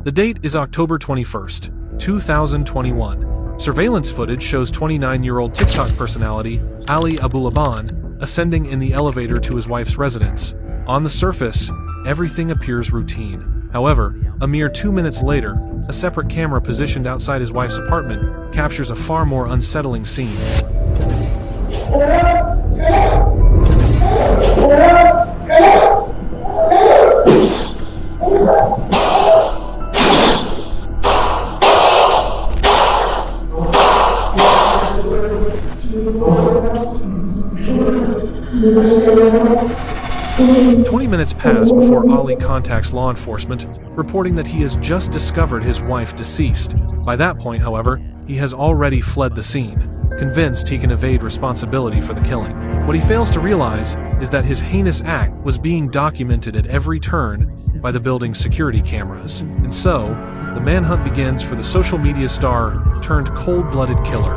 The date is October 21st, 2021. Surveillance footage shows 29-year-old TikTok personality Ali Abulaban ascending in the elevator to his wife's residence. On the surface, everything appears routine. However, a mere 2 minutes later, a separate camera positioned outside his wife's apartment captures a far more unsettling scene. 20 minutes pass before Ali contacts law enforcement, reporting that he has just discovered his wife deceased. By that point, however, he has already fled the scene, convinced he can evade responsibility for the killing. What he fails to realize is that his heinous act was being documented at every turn by the building's security cameras. And so, the manhunt begins for the social media star turned cold-blooded killer.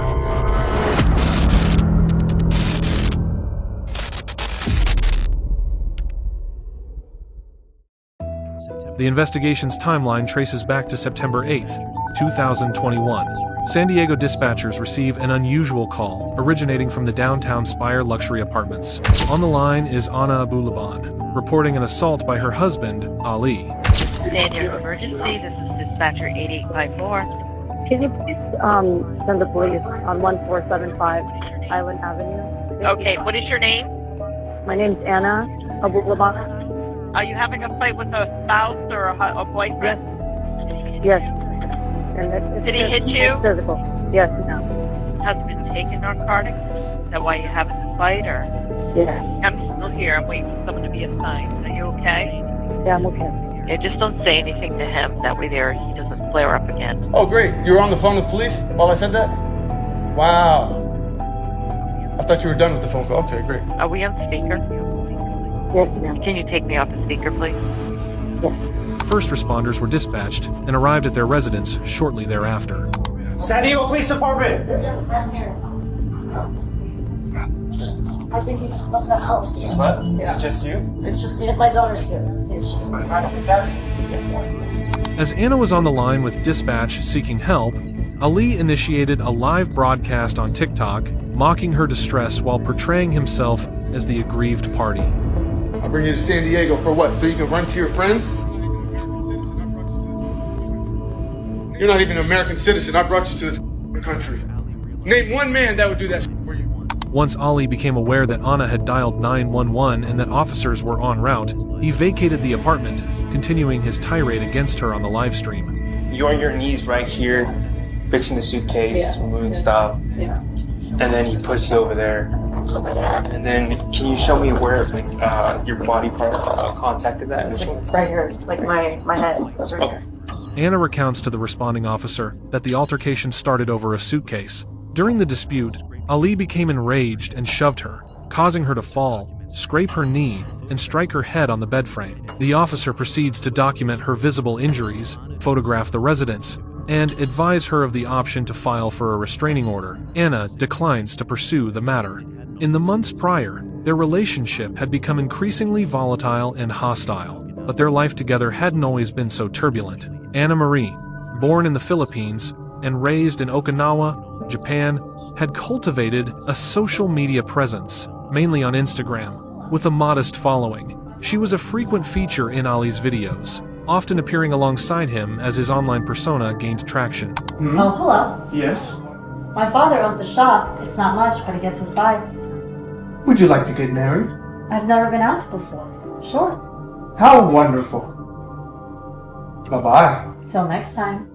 The investigation's timeline traces back to September 8, 2021. San Diego dispatchers receive an unusual call originating from the downtown Spire luxury apartments. On the line is Anna Abulaban, reporting an assault by her husband, Ali. San Diego emergency, this is dispatcher 8854. Can you please send the police on 1475 Island Avenue? Okay, what is your name? My name's Anna Abulaban. Are you having a fight with a spouse or a boyfriend? Yes. And Did he hit you? Physical. Yes. No. Has been taken narcotics? Is that why you're having the fight, or? Yeah. I'm still here. I'm waiting for someone to be assigned. Are you okay? Yeah, I'm okay. Yeah, just don't say anything to him. That way there he doesn't flare up again. Oh, great. You were on the phone with police while I said that? Wow. I thought you were done with the phone call. Okay, great. Are we on speaker? Yes, ma'am. Can you take me off the speaker, please? Yes. First responders were dispatched and arrived at their residence shortly thereafter. San Diego Police Department! Yes, I'm here. I think he left the house. What? Is it just you? It's just me and my daughter's here. She's As Anna was on the line with dispatch seeking help, Ali initiated a live broadcast on TikTok, mocking her distress while portraying himself as the aggrieved party. I'll bring you to San Diego for what? So you can run to your friends? You're not even an American citizen. I brought you to this country. Name one man that would do that for you. Once Ali became aware that Anna had dialed 911 and that officers were en route, he vacated the apartment, continuing his tirade against her on the live stream. You're on your knees right here, fixing the suitcase, removing stuff. Yeah. And then he puts you over there. And then, can you show me where your body part contacted that? It's like right here, like my head. It's right here. Anna recounts to the responding officer that the altercation started over a suitcase. During the dispute, Ali became enraged and shoved her, causing her to fall, scrape her knee, and strike her head on the bed frame. The officer proceeds to document her visible injuries, photograph the residence, and advise her of the option to file for a restraining order. Anna declines to pursue the matter. In the months prior, their relationship had become increasingly volatile and hostile, but their life together hadn't always been so turbulent. Anna Marie, born in the Philippines and raised in Okinawa, Japan, had cultivated a social media presence, mainly on Instagram, with a modest following. She was a frequent feature in Ali's videos, often appearing alongside him as his online persona gained traction. Oh, hello. Yes? My father owns a shop. It's not much, but he gets us by. Would you like to get married? I've never been asked before. Sure. How wonderful. Bye-bye. Till next time.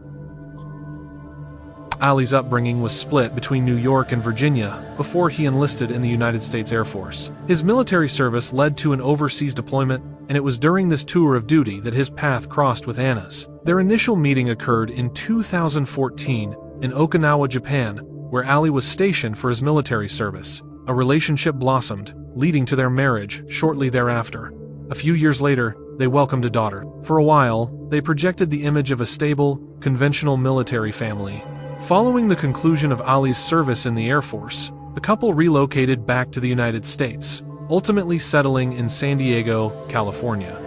Ali's upbringing was split between New York and Virginia before he enlisted in the United States Air Force. His military service led to an overseas deployment, and it was during this tour of duty that his path crossed with Anna's. Their initial meeting occurred in 2014 in Okinawa, Japan, where Ali was stationed for his military service. A relationship blossomed, leading to their marriage shortly thereafter. A few years later, they welcomed a daughter. For a while, they projected the image of a stable, conventional military family. Following the conclusion of Ali's service in the Air Force, the couple relocated back to the United States, ultimately settling in San Diego, California.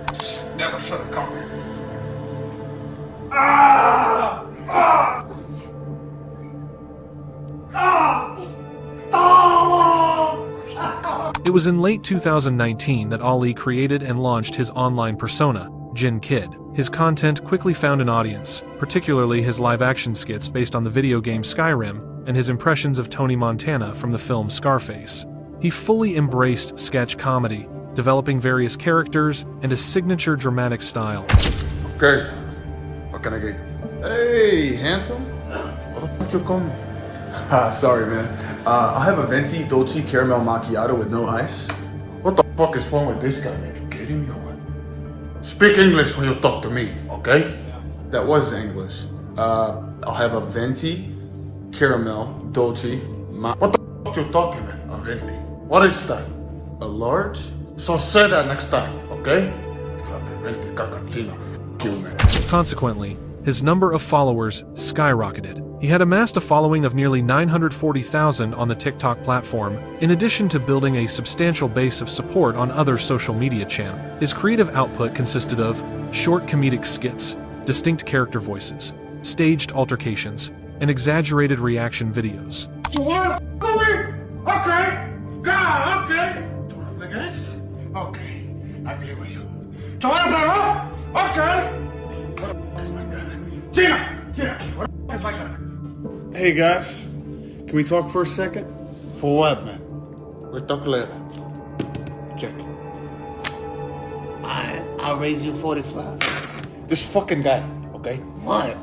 Never should have come here. It was in late 2019 that Ali created and launched his online persona, Jin Kid. His content quickly found an audience, particularly his live-action skits based on the video game Skyrim and his impressions of Tony Montana from the film Scarface. He fully embraced sketch comedy, developing various characters and a signature dramatic style. Okay. What can I get? Hey, handsome. What the fuck you calling me? Sorry, man. I'll have a venti dolce caramel macchiato with no ice. What the fuck is wrong with this guy, man? You get him or what? Speak English when you talk to me, okay? That was English. I'll have a venti caramel dolce What the fuck you talking, man? A venti. What is that? a large. So say that next time, okay? Fucking venti cacachino. Fuck you, man. Consequently, his number of followers skyrocketed. He had amassed a following of nearly 940,000 on the TikTok platform, in addition to building a substantial base of support on other social media channels. His creative output consisted of short comedic skits, distinct character voices, staged altercations, and exaggerated reaction videos. You wanna f with me? Okay. God, okay. You wanna play this? Okay. I play with you. You wanna play off? Okay. What the f is my gun? Gina! What the f is my gun? Hey guys, can we talk for a second? For what, man? We'll talk later. Check. I'll raise you 45. This fucking guy, okay? What?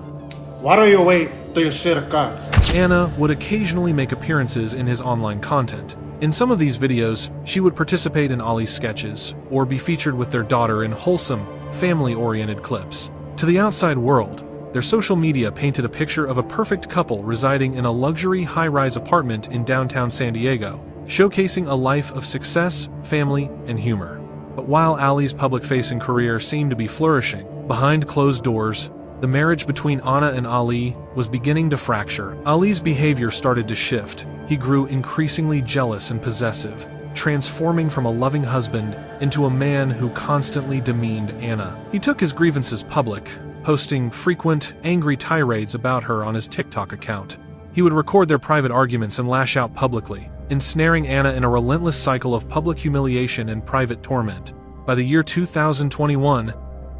Why don't you wait till you see the cards? Anna would occasionally make appearances in his online content. In some of these videos, she would participate in Ali's sketches, or be featured with their daughter in wholesome, family-oriented clips. To the outside world, their social media painted a picture of a perfect couple residing in a luxury high-rise apartment in downtown San Diego, showcasing a life of success, family, and humor. But while Ali's public-facing career seemed to be flourishing, behind closed doors, the marriage between Anna and Ali was beginning to fracture. Ali's behavior started to shift. He grew increasingly jealous and possessive, transforming from a loving husband into a man who constantly demeaned Anna. He took his grievances public, posting frequent, angry tirades about her on his TikTok account. He would record their private arguments and lash out publicly, ensnaring Anna in a relentless cycle of public humiliation and private torment. By the year 2021,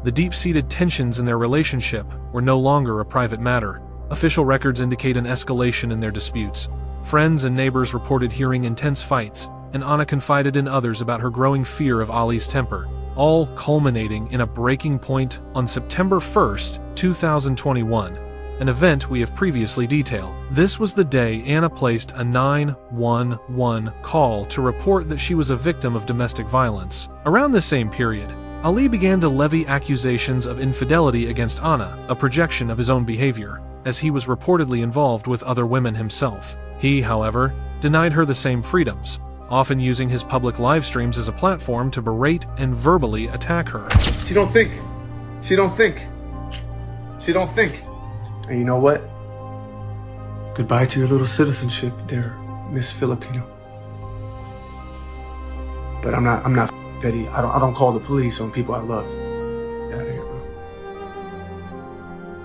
the deep-seated tensions in their relationship were no longer a private matter. Official records indicate an escalation in their disputes. Friends and neighbors reported hearing intense fights, and Anna confided in others about her growing fear of Ali's temper, all culminating in a breaking point on September 1st, 2021, an event we have previously detailed. This was the day Anna placed a 911 call to report that she was a victim of domestic violence. Around this same period, Ali began to levy accusations of infidelity against Anna, a projection of his own behavior, as he was reportedly involved with other women himself. He, however, denied her the same freedoms, often using his public live streams as a platform to berate and verbally attack her. She don't think. She don't think. She don't think. And you know what? Goodbye to your little citizenship there, Miss Filipino. But I'm not petty. I don't call the police on people I love. Get out of here, bro.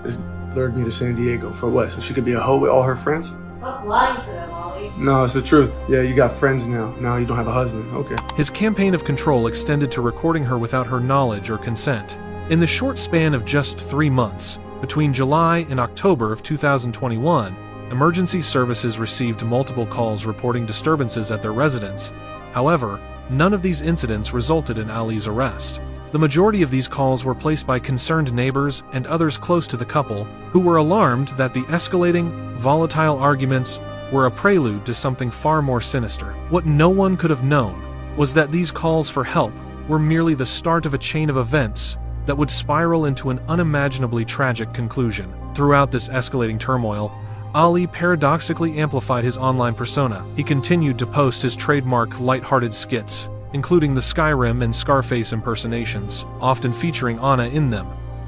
This lured me to San Diego for what? So she could be a hoe with all her friends? Stop lying to them, Ollie. No, it's the truth. Yeah, you got friends now. Now you don't have a husband. Okay. His campaign of control extended to recording her without her knowledge or consent. In the short span of just 3 months, between July and October of 2021, emergency services received multiple calls reporting disturbances at their residence. However, none of these incidents resulted in Ali's arrest. The majority of these calls were placed by concerned neighbors and others close to the couple, who were alarmed that the escalating, volatile arguments were a prelude to something far more sinister. What no one could have known was that these calls for help were merely the start of a chain of events that would spiral into an unimaginably tragic conclusion. Throughout this escalating turmoil, Ali paradoxically amplified his online persona. He continued to post his trademark lighthearted skits, including the Skyrim and Scarface impersonations, often featuring Anna in them,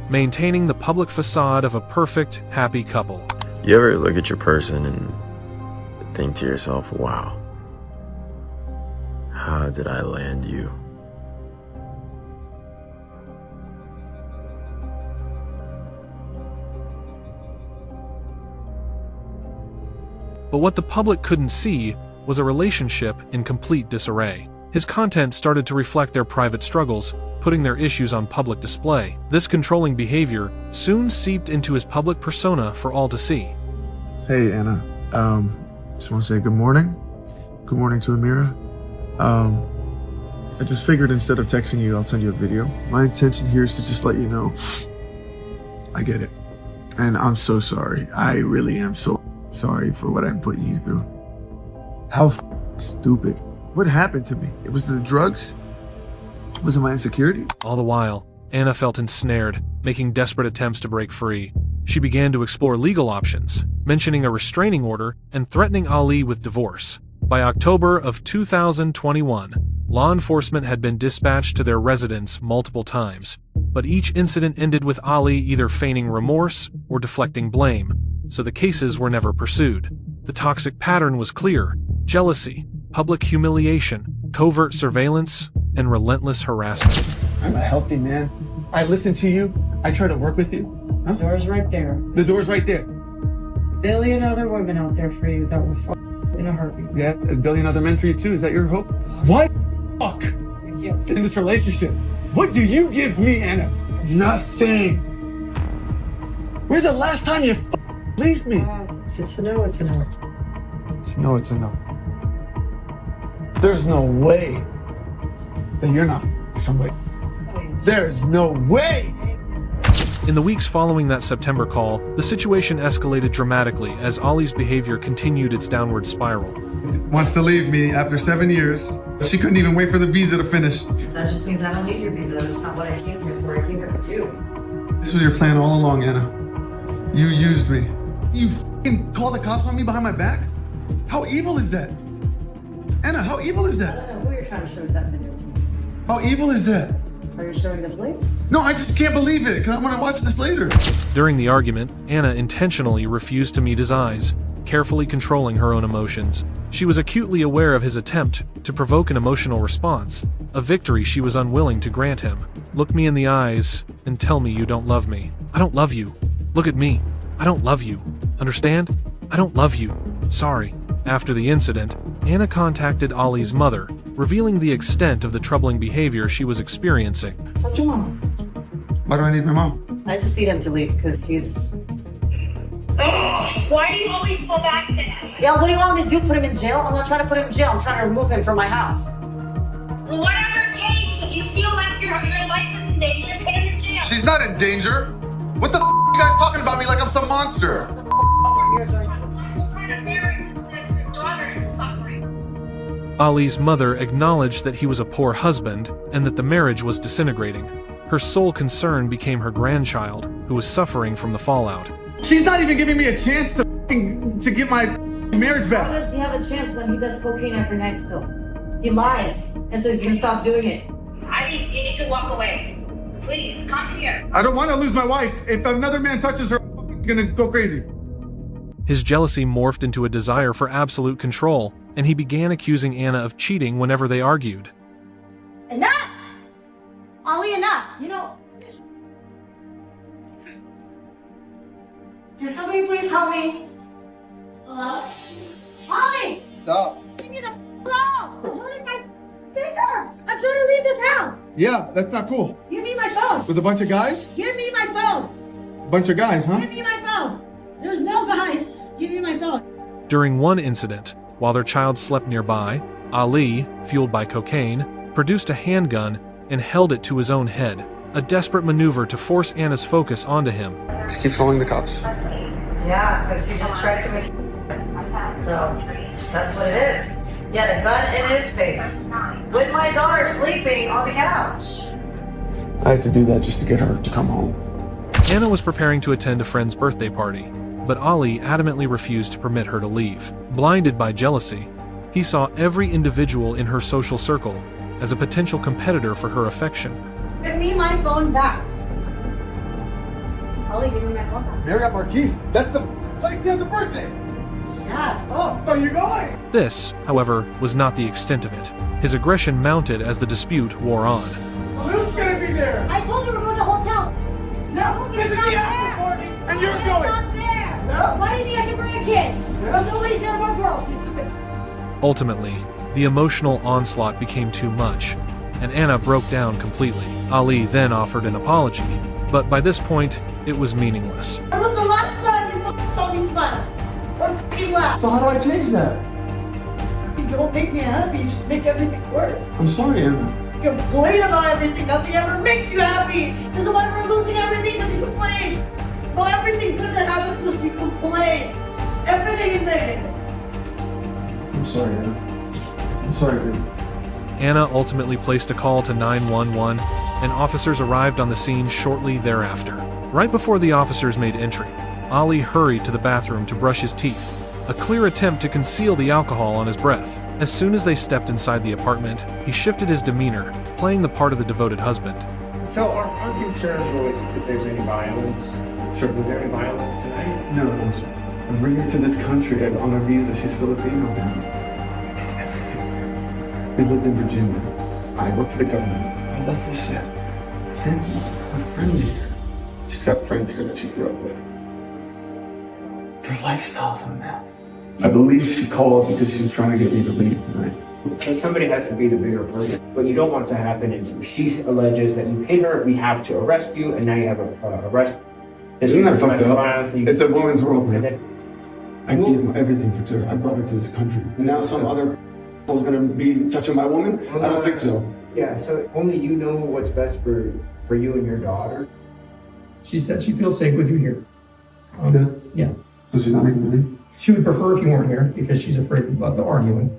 maintaining the public facade of a perfect, happy couple. You ever look at your person and think to yourself, wow, how did I land you? But what the public couldn't see was a relationship in complete disarray. His content started to reflect their private struggles, putting their issues on public display. This controlling behavior soon seeped into his public persona for all to see. Hey, Anna. Just want to say good morning. Good morning to Amira. I just figured instead of texting you, I'll send you a video. My intention here is to just let you know I get it. And I'm so sorry. I really am so sorry for what I'm putting you through. How stupid. What happened to me? It was the drugs? Was it my insecurity? All the while, Anna felt ensnared, making desperate attempts to break free. She began to explore legal options, mentioning a restraining order and threatening Ali with divorce. By October of 2021, law enforcement had been dispatched to their residence multiple times, but each incident ended with Ali either feigning remorse or deflecting blame, so the cases were never pursued. The toxic pattern was clear: jealousy, public humiliation, covert surveillance, and relentless harassment. I'm a healthy man. I listen to you. I try to work with you. Huh? The door's right there. The door's right there. Billion other women out there for you that will fuck in a heartbeat. Yeah, a billion other men for you too. Is that your hope? What? Fuck. In this relationship. What do you give me, Anna? Nothing. Where's the last time you pleased me? If it's a no, it's a no. No, it's a no. There's no way that you're not somebody. There's no way! In the weeks following that September call, the situation escalated dramatically as Ali's behavior continued its downward spiral. Wants to leave me after 7 years. She couldn't even wait for the visa to finish. That just means I don't need your visa. That's not what I came here for. I came here for you. This was your plan all along, Anna. You used me. You f***ing called the cops on me behind my back? How evil is that? Anna, how evil is I that? don't know who you're trying to show that video to. How evil is that? Are you showing the police? No, I just can't believe it, because I want to watch this later. During the argument, Anna intentionally refused to meet his eyes, carefully controlling her own emotions. She was acutely aware of his attempt to provoke an emotional response, a victory she was unwilling to grant him. Look me in the eyes and tell me you don't love me. I don't love you. Look at me. I don't love you. Understand? I don't love you. Sorry. After the incident, Anna contacted Ali's mother, revealing the extent of the troubling behavior she was experiencing. What's your mom? Why do I need my mom? I just need him to leave because he's... Why do you always go back to him? Yeah, what do you want me to do? Put him in jail? I'm not trying to put him in jail. I'm trying to remove him from my house. Well, whatever it takes. If you feel like your life is in danger, put him in jail. She's not in danger. What the f*** are you guys talking about me like I'm some monster? What kind of marriage is this? Your daughter is suffering. Ali's mother acknowledged that he was a poor husband and that the marriage was disintegrating. Her sole concern became her grandchild, who was suffering from the fallout. She's not even giving me a chance to get my marriage How back. does he have a chance when he does cocaine every night still? He lies and says he's gonna stop doing it. You need to walk away. Please, come here. I don't want to lose my wife. If another man touches her, I'm gonna go crazy. His jealousy morphed into a desire for absolute control, and he began accusing Anna of cheating whenever they argued. Enough! Ali, enough! You know... Can somebody please help me? Hello? Ali! Stop. Leave me the alone! I'm hurting my finger! I'm trying to leave this house! Yeah, that's not cool. Give me my phone! With a bunch of guys? Give me my phone! Bunch of guys, huh? Give me my phone! There's no guys! Give me my phone! During one incident, while their child slept nearby, Ali, fueled by cocaine, produced a handgun and held it to his own head, a desperate maneuver to force Anna's focus onto him. Just keep following the cops. Yeah, because he just tried to commit. So, that's what it is. He had a gun in his face. With my daughter sleeping on the couch. I had to do that just to get her to come home. Anna was preparing to attend a friend's birthday party, but Ali adamantly refused to permit her to leave. Blinded by jealousy, he saw every individual in her social circle as a potential competitor for her affection. Give me my phone back. Ali, give me my phone back. Marriott Marquise, that's the place you had the birthday. Yeah. Oh, so you're going? This, however, was not the extent of it. His aggression mounted as the dispute wore on. Who's gonna be there? I told you we're going to the hotel. Yeah, this is the after party, and you're It's going. not there. Yeah. Why do you think I can bring a kid? Yeah. If nobody's there but girls, you stupid. Ultimately, The emotional onslaught became too much, and Anna broke down completely. Ali then offered an apology, but by this point, it was meaningless. When was the last time you saw me smile? Or you laugh? So how do I change that? You don't make me happy, you just make everything worse. I'm sorry, Anna. You complain about everything, nothing ever makes you happy. This is why we're losing everything, because you complain. No, everything good that happens because you complain. Everything is negative. I'm sorry, Anna. I'm sorry, baby. Anna ultimately placed a call to 911, and officers arrived on the scene shortly thereafter. Right before the officers made entry, Ali hurried to the bathroom to brush his teeth, a clear attempt to conceal the alcohol on his breath. As soon as they stepped inside the apartment, he shifted his demeanor, playing the part of the devoted husband. So our concern is really if there's any violence. Sure, was there any violence tonight? No, sir. I'm bringing her to this country on a visa. She's Filipino now. We lived in Virginia. I worked for the government. I love her set. Send her friends here. She's got friends here that she grew up with. Their lifestyle's a mess. I believe she called because she was trying to get me to leave tonight. So somebody has to be the bigger person. What you don't want to happen is she alleges that you hit her, we have to arrest you, and now you have a arrest. Isn't that fucked up? Violence, It's a woman's world, man. I gave her everything for her. I brought her to this country. And now some other is going to be touching my woman? I don't think so. Yeah, so only you know what's best for you and your daughter. She said she feels safe with you here. Yeah. So she's not making money? She would prefer if you weren't here because she's afraid of the arguing.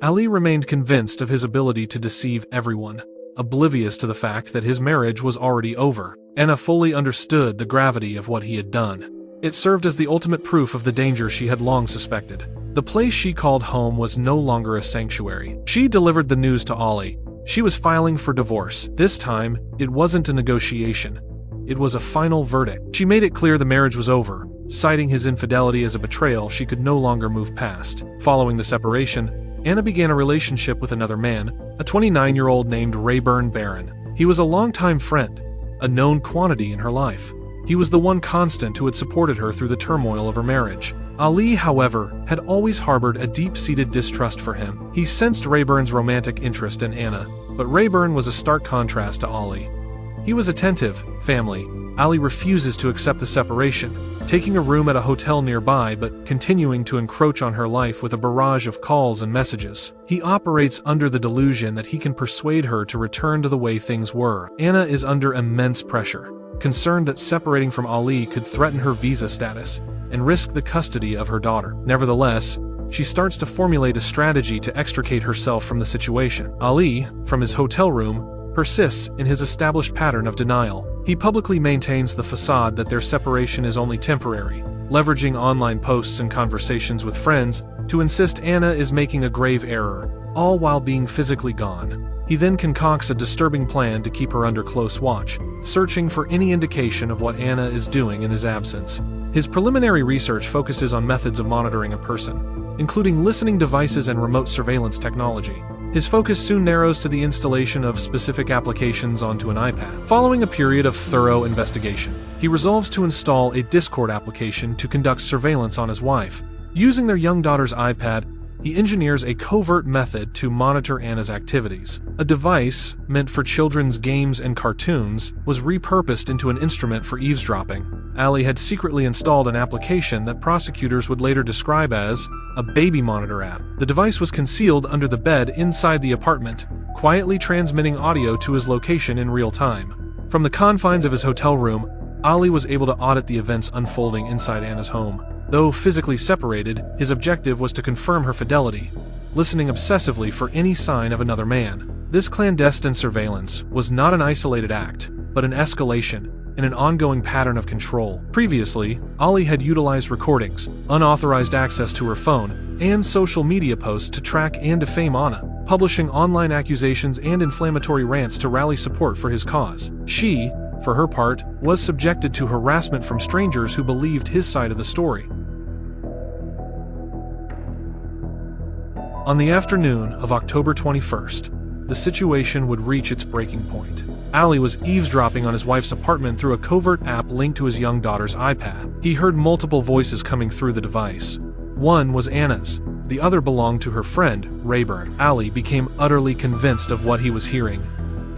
Ali remained convinced of his ability to deceive everyone, oblivious to the fact that his marriage was already over. Anna fully understood the gravity of what he had done. It served as the ultimate proof of the danger she had long suspected. The place she called home was no longer a sanctuary. She delivered the news to Ali. She was filing for divorce. This time, it wasn't a negotiation. It was a final verdict. She made it clear the marriage was over, citing his infidelity as a betrayal she could no longer move past. Following the separation, Anna began a relationship with another man, a 29-year-old named Rayburn Barron. He was a longtime friend, a known quantity in her life. He was the one constant who had supported her through the turmoil of her marriage. Ali, however, had always harbored a deep-seated distrust for him. He sensed Rayburn's romantic interest in Anna, but Rayburn was a stark contrast to Ali. He was attentive, family. Ali refuses to accept the separation, taking a room at a hotel nearby but continuing to encroach on her life with a barrage of calls and messages. He operates under the delusion that he can persuade her to return to the way things were. Anna is under immense pressure, concerned that separating from Ali could threaten her visa status and risk the custody of her daughter. Nevertheless, she starts to formulate a strategy to extricate herself from the situation. Ali, from his hotel room, persists in his established pattern of denial. He publicly maintains the facade that their separation is only temporary, leveraging online posts and conversations with friends to insist Anna is making a grave error, all while being physically gone. He then concocts a disturbing plan to keep her under close watch, searching for any indication of what Anna is doing in his absence. His preliminary research focuses on methods of monitoring a person, including listening devices and remote surveillance technology. His focus soon narrows to the installation of specific applications onto an iPad. Following a period of thorough investigation, he resolves to install a Discord application to conduct surveillance on his wife. Using their young daughter's iPad, he engineers a covert method to monitor Anna's activities. A device, meant for children's games and cartoons, was repurposed into an instrument for eavesdropping. Ali had secretly installed an application that prosecutors would later describe as a baby monitor app. The device was concealed under the bed inside the apartment, quietly transmitting audio to his location in real time. From the confines of his hotel room, Ali was able to audit the events unfolding inside Anna's home. Though physically separated, his objective was to confirm her fidelity, listening obsessively for any sign of another man. This clandestine surveillance was not an isolated act, but an escalation in an ongoing pattern of control. Previously, Ali had utilized recordings, unauthorized access to her phone, and social media posts to track and defame Anna, publishing online accusations and inflammatory rants to rally support for his cause. She, for her part, was subjected to harassment from strangers who believed his side of the story. On the afternoon of October 21st, the situation would reach its breaking point. Ali was eavesdropping on his wife's apartment through a covert app linked to his young daughter's iPad. He heard multiple voices coming through the device. One was Anna's, The other belonged to her friend, Rayburn. Ali became utterly convinced of what he was hearing,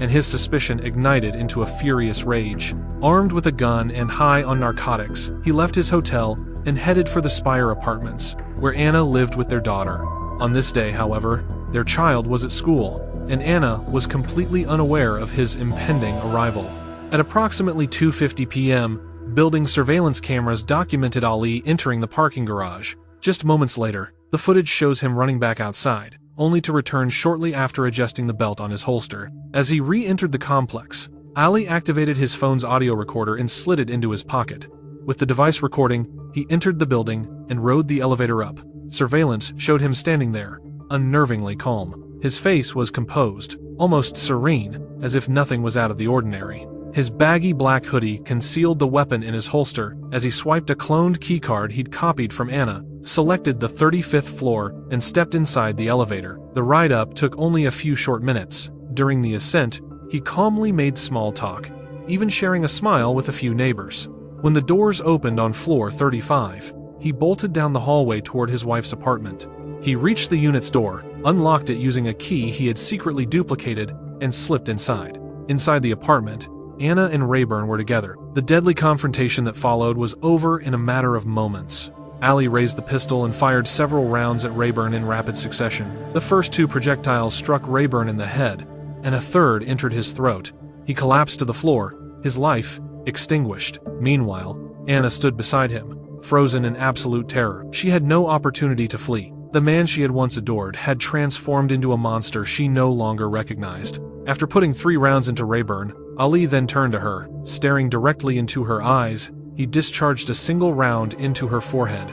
and his suspicion ignited into a furious rage. Armed with a gun and high on narcotics, he left his hotel and headed for the Spire Apartments, where Anna lived with their daughter. On this day, however, their child was at school, and Anna was completely unaware of his impending arrival. At approximately 2:50 p.m., building surveillance cameras documented Ali entering the parking garage. Just moments later, the footage shows him running back outside, only to return shortly after adjusting the belt on his holster. As he re-entered the complex, Ali activated his phone's audio recorder and slid it into his pocket. With the device recording, he entered the building and rode the elevator up. Surveillance showed him standing there, unnervingly calm. His face was composed, almost serene, as if nothing was out of the ordinary. His baggy black hoodie concealed the weapon in his holster as he swiped a cloned keycard he'd copied from Anna, selected the 35th floor, and stepped inside the elevator. The ride up took only a few short minutes. During the ascent, he calmly made small talk, even sharing a smile with a few neighbors. When the doors opened on floor 35, he bolted down the hallway toward his wife's apartment. He reached the unit's door, unlocked it using a key he had secretly duplicated, and slipped inside. Inside the apartment, Anna and Rayburn were together. The deadly confrontation that followed was over in a matter of moments. Ali raised the pistol and fired several rounds at Rayburn in rapid succession. The first 2 projectiles struck Rayburn in the head, and a third entered his throat. He collapsed to the floor, his life extinguished. Meanwhile, Anna stood beside him, frozen in absolute terror. She had no opportunity to flee. The man she had once adored had transformed into a monster she no longer recognized. After putting 3 rounds into Rayburn, Ali then turned to her. Staring directly into her eyes, he discharged a single round into her forehead.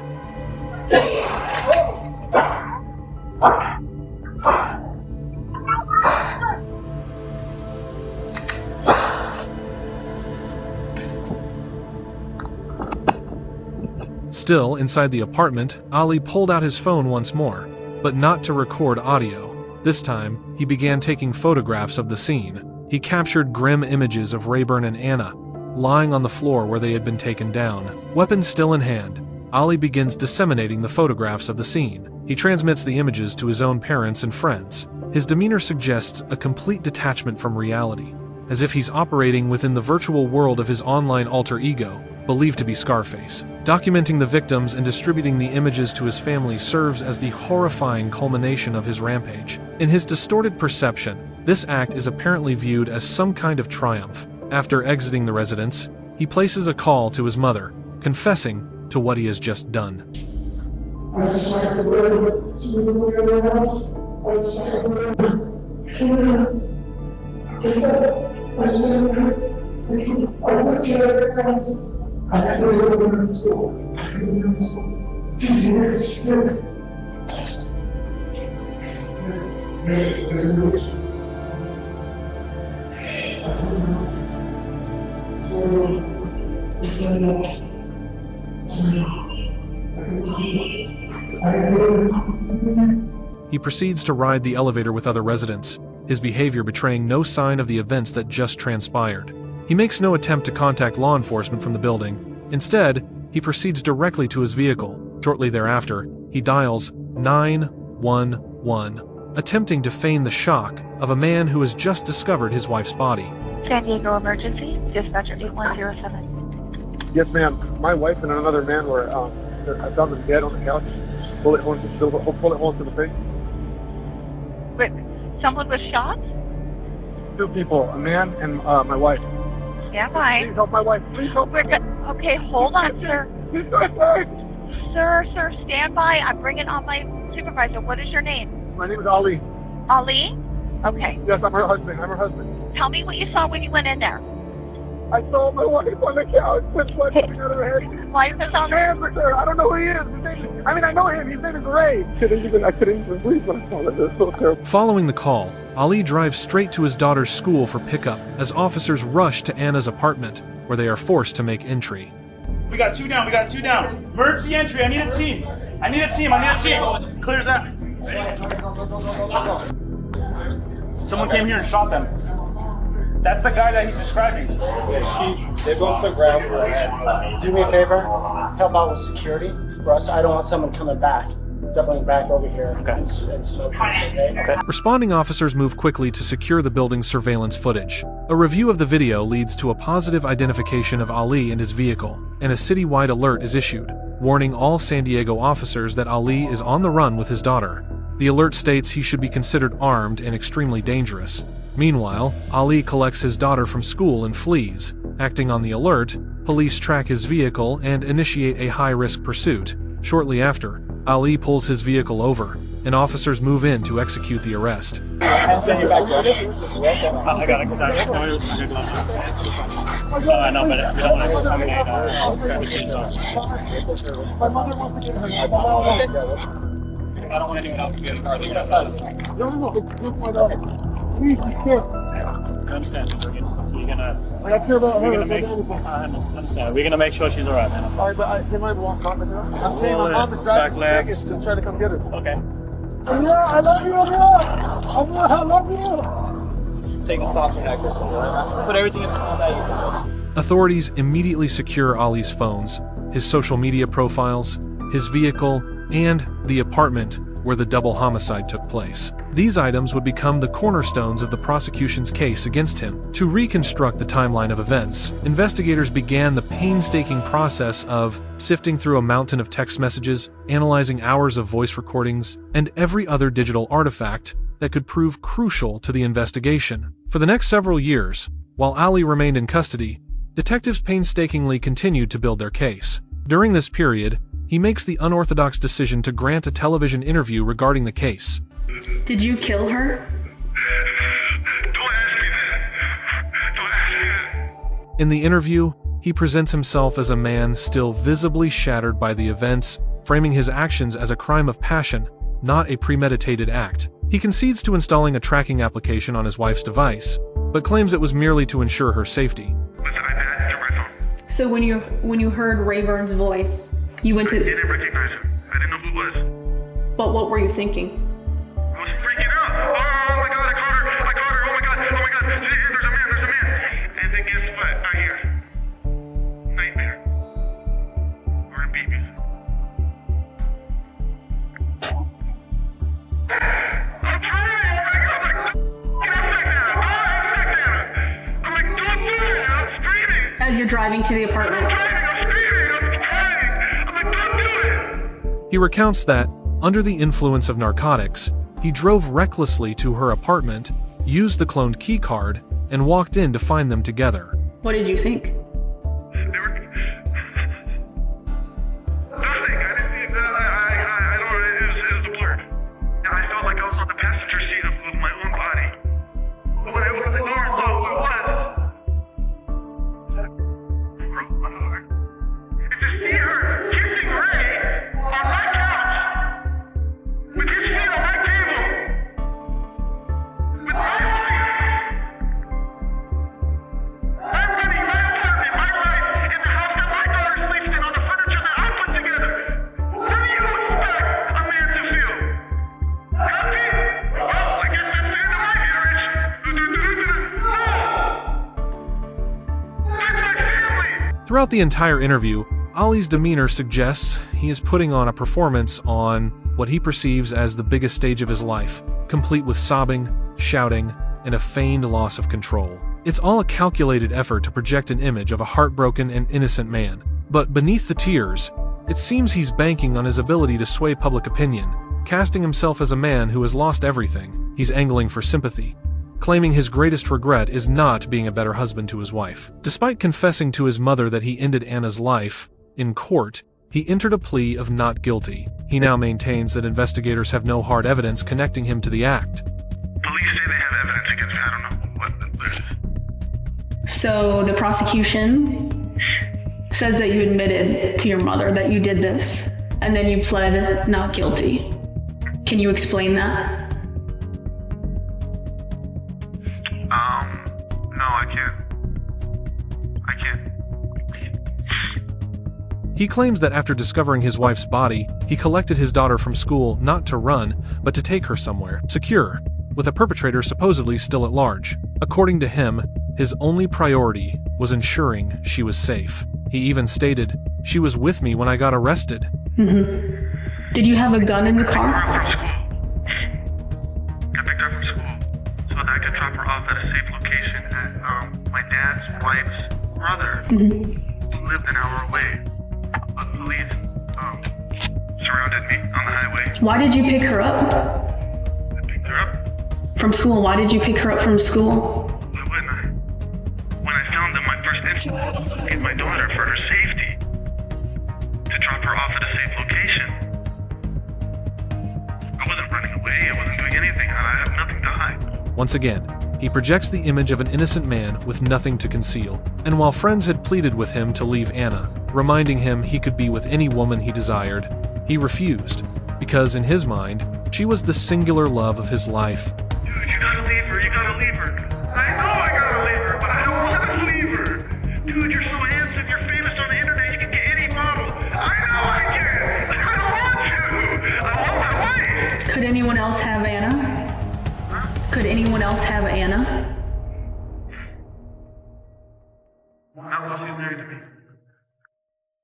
Still inside the apartment, Ali pulled out his phone once more, but not to record audio. This time, he began taking photographs of the scene. He captured grim images of Rayburn and Anna, lying on the floor where they had been taken down. Weapon still in hand, Ali begins disseminating the photographs of the scene. He transmits the images to his own parents and friends. His demeanor suggests a complete detachment from reality, as if he's operating within the virtual world of his online alter ego, believed to be Scarface. Documenting the victims and distributing the images to his family serves as the horrifying culmination of his rampage. In his distorted perception, this act is apparently viewed as some kind of triumph. After exiting the residence, he places a call to his mother, confessing to what he has just done. I just like the word to the house. I just like the word to He proceeds to ride the elevator with other residents, his behavior betraying no sign of the events that just transpired. He makes no attempt to contact law enforcement from the building. Instead, he proceeds directly to his vehicle. Shortly thereafter, he dials 911, attempting to feign the shock of a man who has just discovered his wife's body. San Diego Emergency, dispatcher 8107. Yes, ma'am. My wife and another man were, I found them dead on the couch. Bullet holes to the face. Wait, someone was shot? 2 people, a man and my wife. Stand by. Please help my wife. Please help me. Okay, hold on, sir. Sir, stand by. I'm bringing on my supervisor. What is your name? My name is Ali. Ali? Okay. Yes, I'm her husband. Tell me what you saw when you went in there. I saw my wife on the couch with blood coming out of her head. Wife is on I don't know who he is. I know him. His name is Ray. I couldn't even breathe when I saw that. It was so terrible. Following the call, Ali drives straight to his daughter's school for pickup as officers rush to Anna's apartment, where they are forced to make entry. We got 2 down. Emergency entry. I need a team. Clears that. Someone came here and shot them. That's the guy that he's describing. They both took rounds to the head. Do me a favor, help out with security for us. I don't want someone coming back. definitely back over here and smoke this, okay? Responding officers move quickly to secure the building's surveillance footage. A review of the video leads to a positive identification of Ali and his vehicle, and a citywide alert is issued, warning all San Diego officers that Ali is on the run with his daughter. The alert states he should be considered armed and extremely dangerous. Meanwhile, Ali collects his daughter from school and flees. Acting on the alert, police track his vehicle and initiate a high-risk pursuit. Shortly after, Ali pulls his vehicle over, and officers move in to execute the arrest. I got it. I know, but we don't want to contaminate I don't want anyone else to get in the car. Leave it outside. No, please, you can't. I understand. We're gonna. I care about her. I understand. We're gonna make sure she's alright, man. Alright, but can I walk up with her? I'm saying my mom is driving to Vegas to try to come get her. Okay. Yeah, I love you, I love you. Take the soft connector. Put everything in a small bag. Authorities immediately secure Ali's phones, his social media profiles, his vehicle, and the apartment where the double homicide took place. These items would become the cornerstones of the prosecution's case against him. To reconstruct the timeline of events, investigators began the painstaking process of sifting through a mountain of text messages, analyzing hours of voice recordings, and every other digital artifact that could prove crucial to the investigation. For the next several years, while Ali remained in custody, detectives painstakingly continued to build their case. During this period, he makes the unorthodox decision to grant a television interview regarding the case. Did you kill her? Don't ask me that. Don't ask me that. In the interview, he presents himself as a man still visibly shattered by the events, framing his actions as a crime of passion, not a premeditated act. He concedes to installing a tracking application on his wife's device, but claims it was merely to ensure her safety. So when you heard Rayburn's voice, you went to... I didn't recognize him. I didn't know who it was. But what were you thinking? I was freaking out. Oh my god, I caught her. Oh my god. There's a man. And then guess what? I hear nightmare. Or in babies. I'm trying. I'm like, don't do it. I'm screaming. As you're driving to the apartment. He recounts that, under the influence of narcotics, he drove recklessly to her apartment, used the cloned keycard, and walked in to find them together. What did you think? Nothing. I didn't see that. I don't know. It was a blur. And I felt like I was on the passenger seat of my own body. But when I opened the door and saw who it broke my heart. And to see her kissing Ray on my couch, with his feet on my table, with my I'm running my apartment, my life, in the house that my daughter sleeps in, on the furniture that I put together. How do you expect a man to feel? Happy? Well, I guess that's the end of my marriage. No! That's my family! Throughout the entire interview, Ali's demeanor suggests he is putting on a performance on what he perceives as the biggest stage of his life, complete with sobbing, shouting, and a feigned loss of control. It's all a calculated effort to project an image of a heartbroken and innocent man. But beneath the tears, it seems he's banking on his ability to sway public opinion, casting himself as a man who has lost everything. He's angling for sympathy, claiming his greatest regret is not being a better husband to his wife. Despite confessing to his mother that he ended Anna's life, in court, he entered a plea of not guilty. He now maintains that investigators have no hard evidence connecting him to the act. Police say they have evidence against me. I don't know what it is. So the prosecution says that you admitted to your mother that you did this, and then you pled not guilty. Can you explain that? No, I can't. He claims that after discovering his wife's body, he collected his daughter from school not to run, but to take her somewhere secure, with a perpetrator supposedly still at large. According to him, his only priority was ensuring she was safe. He even stated, "She was with me when I got arrested." Did you have a gun in the car? I picked her up from school so that I could drop her off at a safe location at my dad's wife's brother who lived an hour away. But police surrounded me on the highway. Why did you pick her up? I picked her up. From school? Why did you pick her up from school? Why wouldn't I? When I found them, my first instinct was to get my daughter for her safety. To drop her off at a safe location. I wasn't running away. I wasn't doing anything. I have nothing to hide. Once again, he projects the image of an innocent man with nothing to conceal. And while friends had pleaded with him to leave Anna, reminding him he could be with any woman he desired, he refused, because in his mind, she was the singular love of his life. Dude, you gotta leave her. You gotta leave her. I know I gotta leave her, but I don't want to leave her. Dude, you're so handsome. You're famous on the internet. You can get any model. I know I can. I don't want to. I want my wife. Could anyone else have Anna? Could anyone else have Anna? Not while she's married to me.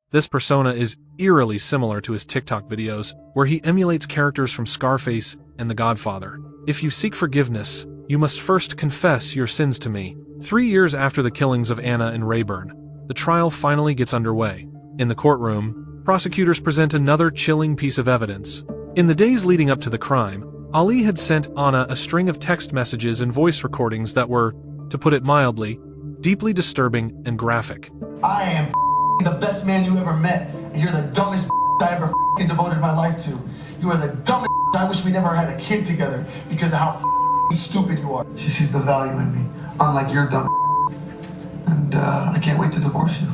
This persona is eerily similar to his TikTok videos, where he emulates characters from Scarface and The Godfather. If you seek forgiveness, you must first confess your sins to me. 3 years after the killings of Anna and Rayburn, the trial finally gets underway. In the courtroom, prosecutors present another chilling piece of evidence. In the days leading up to the crime, Ali had sent Anna a string of text messages and voice recordings that were, to put it mildly, deeply disturbing and graphic. I am the best man you ever met, and you're the dumbest I ever devoted my life to. You are the dumbest. I wish we never had a kid together because of how stupid you are. She sees the value in me, unlike your dumb. And I can't wait to divorce you,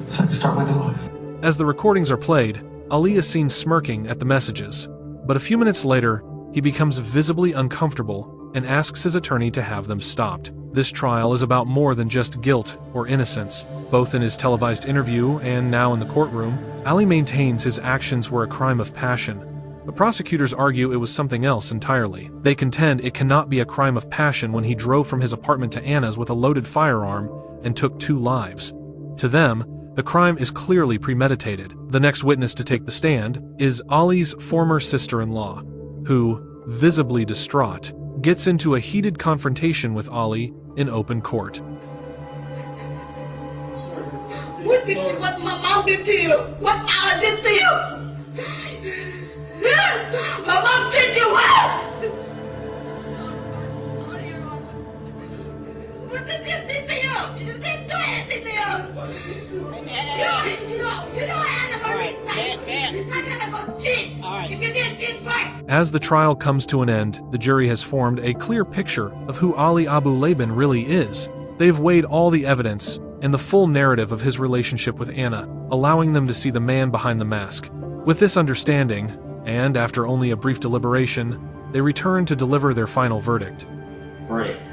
so I can start my new life. As the recordings are played, Ali is seen smirking at the messages, but a few minutes later, he becomes visibly uncomfortable and asks his attorney to have them stopped. This trial is about more than just guilt or innocence. Both in his televised interview and now in the courtroom, Ali maintains his actions were a crime of passion. The prosecutors argue it was something else entirely. They contend it cannot be a crime of passion when he drove from his apartment to Anna's with a loaded firearm and took 2 lives. To them, the crime is clearly premeditated. The next witness to take the stand is Ali's former sister-in-law, who, visibly distraught, gets into a heated confrontation with Ali in open court. What my mom did to you? What Mama did to you? My mom did you what? What did you do to you? You didn't do anything to you. You know Anna Marie's not. He's not gonna go cheat. If you didn't cheat first. As the trial comes to an end, the jury has formed a clear picture of who Ali Abu Laban really is. They've weighed all the evidence and the full narrative of his relationship with Anna, allowing them to see the man behind the mask. With this understanding, and after only a brief deliberation, they return to deliver their final verdict. Verdict.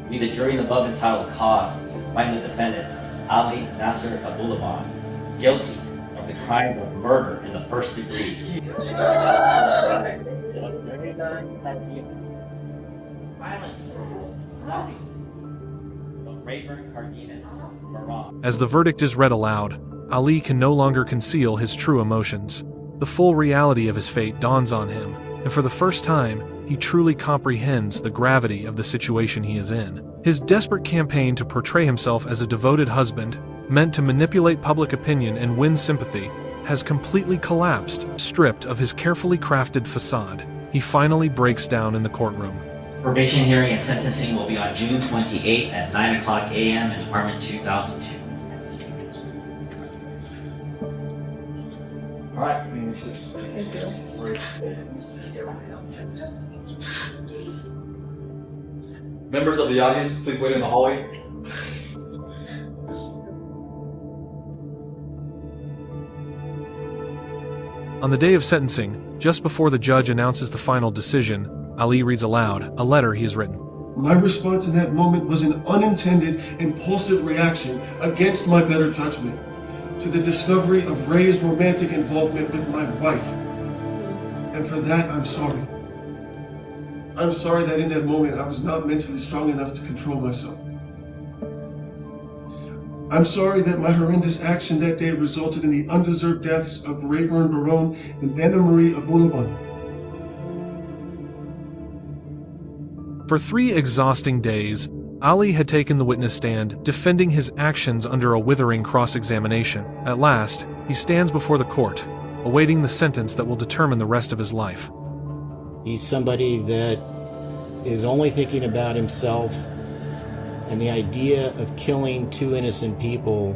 We, the jury in the above entitled cause, find the defendant, Ali Nasser Abu Laban, guilty of the crime of murder in the first degree. Of Rayburn Cardenas, Moran. As the verdict is read aloud, Ali can no longer conceal his true emotions. The full reality of his fate dawns on him, and for the first time, he truly comprehends the gravity of the situation he is in. His desperate campaign to portray himself as a devoted husband, meant to manipulate public opinion and win sympathy, has completely collapsed. Stripped of his carefully crafted facade, he finally breaks down in the courtroom. Probation hearing and sentencing will be on June 28th at 9 o'clock a.m. in Department 2002. All right, this. Members of the audience, please wait in the hallway. On the day of sentencing, just before the judge announces the final decision, Ali reads aloud a letter he has written. My response in that moment was an unintended, impulsive reaction against my better judgment to the discovery of Ray's romantic involvement with my wife. And for that, I'm sorry. I'm sorry that in that moment I was not mentally strong enough to control myself. I'm sorry that my horrendous action that day resulted in the undeserved deaths of Rayburn Barone and Anna Marie Abulaban. For 3 exhausting days, Ali had taken the witness stand, defending his actions under a withering cross-examination. At last, he stands before the court, awaiting the sentence that will determine the rest of his life. He's somebody that is only thinking about himself, and the idea of killing 2 innocent people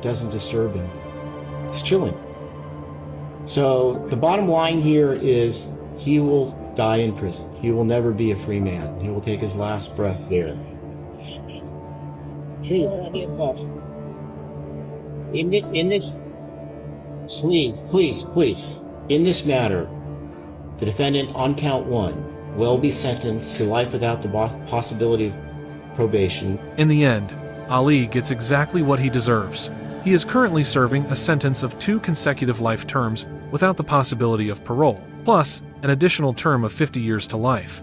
doesn't disturb him. It's chilling. So the bottom line here is he will die in prison. He will never be a free man. He will take his last breath there. Please, in this matter, the defendant on count 1 will be sentenced to life without the possibility of probation. In the end, Ali gets exactly what he deserves. He is currently serving a sentence of 2 consecutive life terms without the possibility of parole, plus an additional term of 50 years to life.